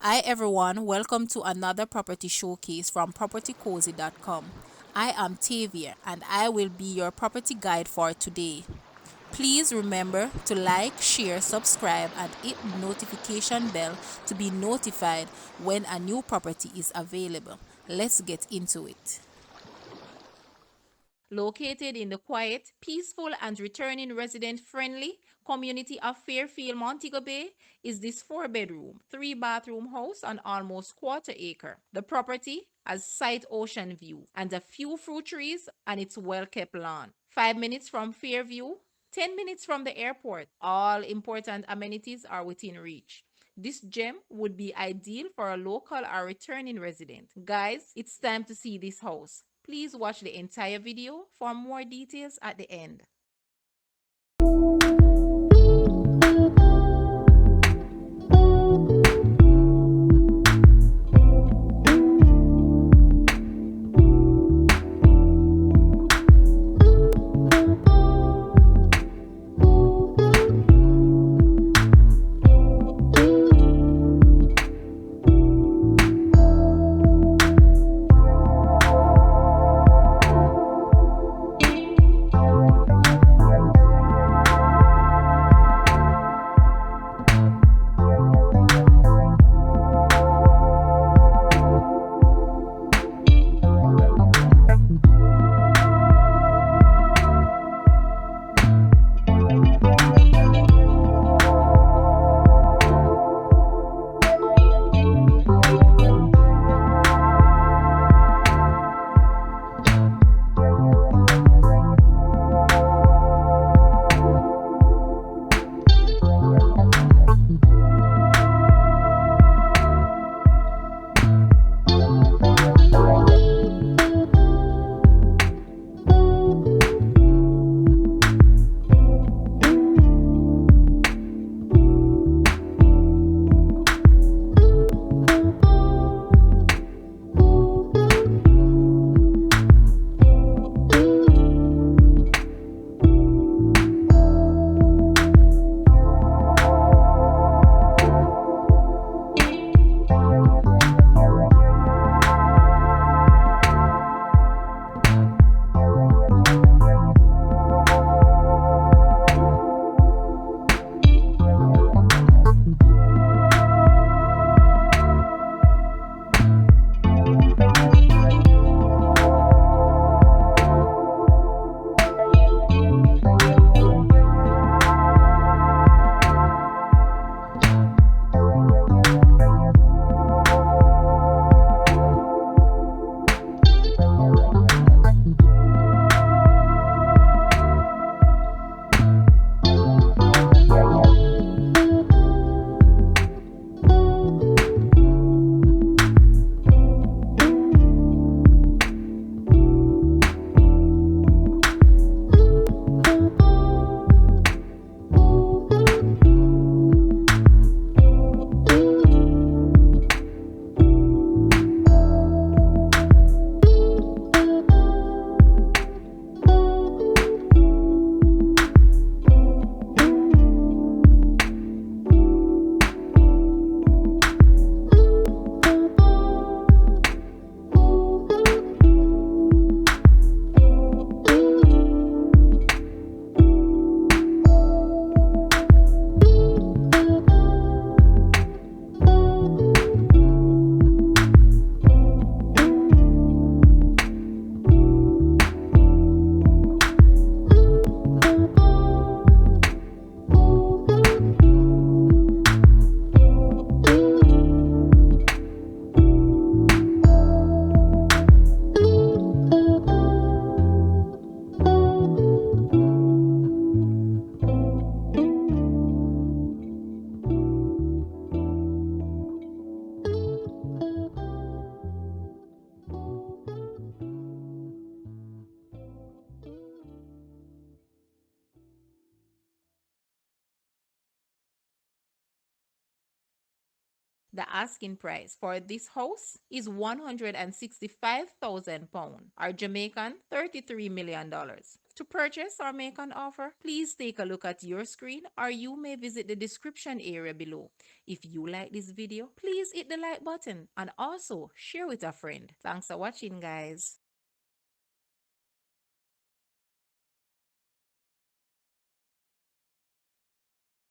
Hi everyone, welcome to another property showcase from propertycozy.com. I am Tavia and I will be your property guide for today. Please remember to like, share, subscribe and hit the notification bell to be notified when a new property is available. Let's get into it. Located in the quiet, peaceful, and returning resident friendly community of Fairfield, Montego Bay, is this 4-bedroom, 3-bathroom house on almost quarter acre. The property has sight ocean view and a few fruit trees on its well kept lawn. 5 minutes from Fairview, 10 minutes from the airport. All important amenities are within reach. This gem would be ideal for a local or returning resident. Guys, it's time to see this house. Please watch the entire video for more details at the end. The asking price for this house is £165,000 or Jamaican $33 million. to purchase or make an offer, please take a look at your screen or you may visit the description area below. If you like this video, please hit the like button and also share with a friend. Thanks for watching, guys.